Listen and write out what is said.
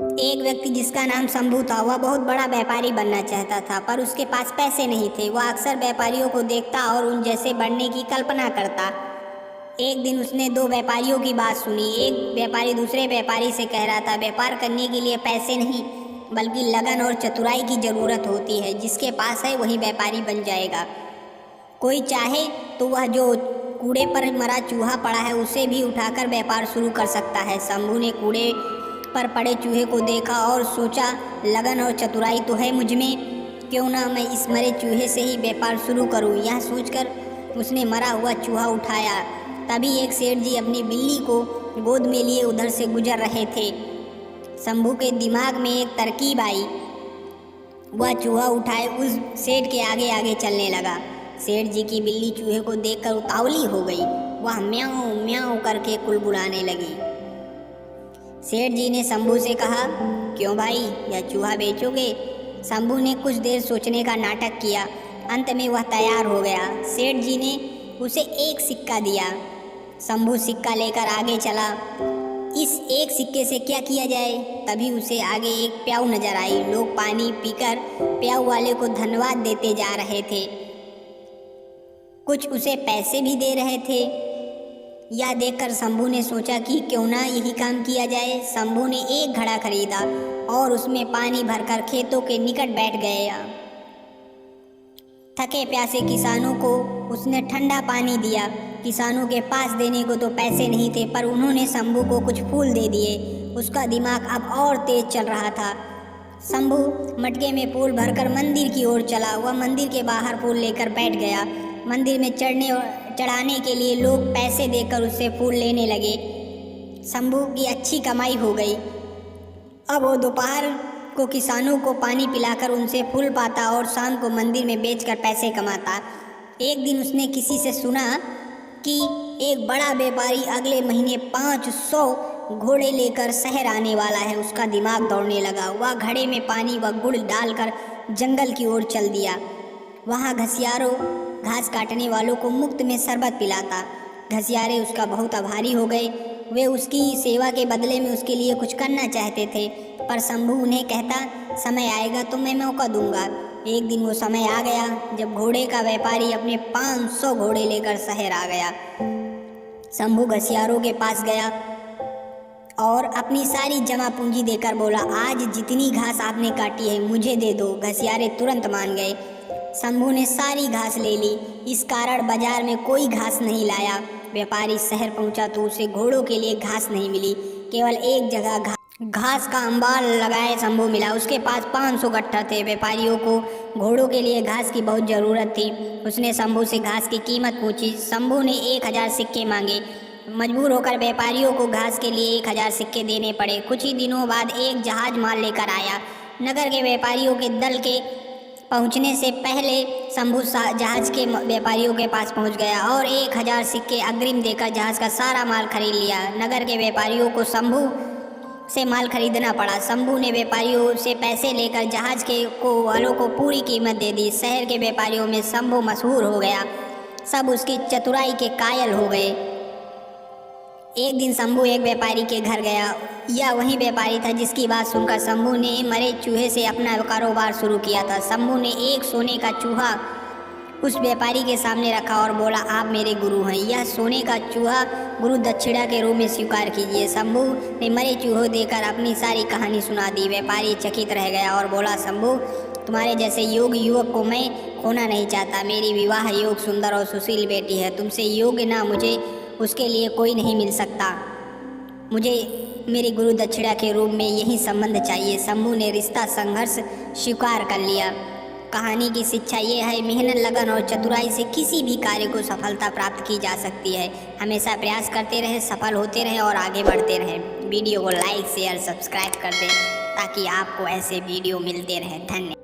एक व्यक्ति जिसका नाम शंभू था, वह बहुत बड़ा व्यापारी बनना चाहता था, पर उसके पास पैसे नहीं थे। वह अक्सर व्यापारियों को देखता और उन जैसे बनने की कल्पना करता। एक दिन उसने दो व्यापारियों की बात सुनी। एक व्यापारी दूसरे व्यापारी से कह रहा था, व्यापार करने के लिए पैसे नहीं बल्कि लगन और चतुराई की ज़रूरत होती है। जिसके पास है वही व्यापारी बन जाएगा। कोई चाहे तो वह जो कूड़े पर मरा चूहा पड़ा है उसे भी उठाकर व्यापार शुरू कर सकता है। शंभू ने कूड़े पर पड़े चूहे को देखा और सोचा, लगन और चतुराई तो है मुझ में, क्यों ना मैं इस मरे चूहे से ही व्यापार शुरू करूं। यह सोचकर उसने मरा हुआ चूहा उठाया। तभी एक सेठ जी अपनी बिल्ली को गोद में लिए उधर से गुजर रहे थे। शंभू के दिमाग में एक तरकीब आई। वह चूहा उठाए उस सेठ के आगे आगे चलने लगा। सेठ जी की बिल्ली चूहे को देखकर उतावली हो गई। वह म्याऊं म्याऊं करके कुलबुलाने लगी। सेठ जी ने शंभू से कहा, क्यों भाई, यह चूहा बेचोगे? शंभू ने कुछ देर सोचने का नाटक किया। अंत में वह तैयार हो गया। सेठ जी ने उसे एक सिक्का दिया। शंभू सिक्का लेकर आगे चला। इस एक सिक्के से क्या किया जाए? तभी उसे आगे एक प्याऊ नजर आई। लोग पानी पीकर प्याऊ वाले को धन्यवाद देते जा रहे थे। कुछ उसे पैसे भी दे रहे थे। यह देखकर शंभू ने सोचा कि क्यों ना यही काम किया जाए। शंभू ने एक घड़ा खरीदा और उसमें पानी भरकर खेतों के निकट बैठ गया। थके प्यासे किसानों को उसने ठंडा पानी दिया। किसानों के पास देने को तो पैसे नहीं थे, पर उन्होंने शंभू को कुछ फूल दे दिए। उसका दिमाग अब और तेज चल रहा था। शंभू मटके में फूल भरकर मंदिर की ओर चला। वह मंदिर के बाहर फूल लेकर बैठ गया। मंदिर में चढ़ाने के लिए लोग पैसे देकर उससे फूल लेने लगे। शंभू की अच्छी कमाई हो गई। अब वो दोपहर को किसानों को पानी पिलाकर उनसे फूल पाता और शाम को मंदिर में बेचकर पैसे कमाता। एक दिन उसने किसी से सुना कि एक बड़ा व्यापारी अगले महीने 500 घोड़े लेकर शहर आने वाला है। उसका दिमाग दौड़ने लगा। वह घड़े में पानी व गुड़ डालकर जंगल की ओर चल दिया। वहाँ घसियारों घास काटने वालों को मुफ्त में शरबत पिलाता। घसियारे उसका बहुत आभारी हो गए। वे उसकी सेवा के बदले में उसके लिए कुछ करना चाहते थे, पर शंभू उन्हें कहता, समय आएगा तो मैं मौका दूंगा। एक दिन वो समय आ गया जब घोड़े का व्यापारी अपने 500 घोड़े लेकर शहर आ गया। शंभू घसियारों के पास गया और अपनी सारी जमा पूंजी देकर बोला, आज जितनी घास आपने काटी है मुझे दे दो। घसियारे तुरंत मान गए। शंभू ने सारी घास ले ली। इस कारण बाजार में कोई घास नहीं लाया। व्यापारी शहर पहुंचा तो उसे घोड़ों के लिए घास नहीं मिली। केवल एक जगह घास का अंबार लगाए शंभू मिला। उसके पास 500 गट्ठर थे। व्यापारियों को घोड़ों के लिए घास की बहुत ज़रूरत थी। उसने शंभू से घास की कीमत पूछी। शंभू ने 1000 सिक्के मांगे। मजबूर होकर व्यापारियों को घास के लिए 1000 सिक्के देने पड़े। कुछ ही दिनों बाद एक जहाज माल लेकर आया। नगर के व्यापारियों के दल के पहुंचने से पहले शंभू जहाज के व्यापारियों के पास पहुंच गया और 1000 सिक्के अग्रिम देकर जहाज का सारा माल खरीद लिया। नगर के व्यापारियों को शंभू से माल खरीदना पड़ा। शंभू ने व्यापारियों से पैसे लेकर जहाज के वालों को पूरी कीमत दे दी। शहर के व्यापारियों में शंभू मशहूर हो गया। सब उसकी चतुराई के कायल हो गए। एक दिन शंभू एक व्यापारी के घर गया। यह वही व्यापारी था जिसकी बात सुनकर शंभू ने मरे चूहे से अपना कारोबार शुरू किया था। शंभू ने एक सोने का चूहा उस व्यापारी के सामने रखा और बोला, आप मेरे गुरु हैं। यह सोने का चूहा गुरु दक्षिणा के रूप में स्वीकार कीजिए। शंभू ने मरे चूहे देकर अपनी सारी कहानी सुना दी। व्यापारी चकित रह गया और बोला, शंभू, तुम्हारे जैसे योग्य युवक को मैं खोना नहीं चाहता। मेरी विवाह योग्य सुंदर और सुशील बेटी है। तुमसे योग्य ना मुझे उसके लिए कोई नहीं मिल सकता। मुझे मेरी गुरु दक्षिणा के रूप में यही संबंध चाहिए। शंभू ने रिश्ता संघर्ष स्वीकार कर लिया। कहानी की शिक्षा ये है, मेहनत, लगन और चतुराई से किसी भी कार्य को सफलता प्राप्त की जा सकती है। हमेशा प्रयास करते रहें, सफल होते रहें और आगे बढ़ते रहें। वीडियो को लाइक, शेयर, सब्सक्राइब कर दें ताकि आपको ऐसे वीडियो मिलते रहें। धन्यवाद।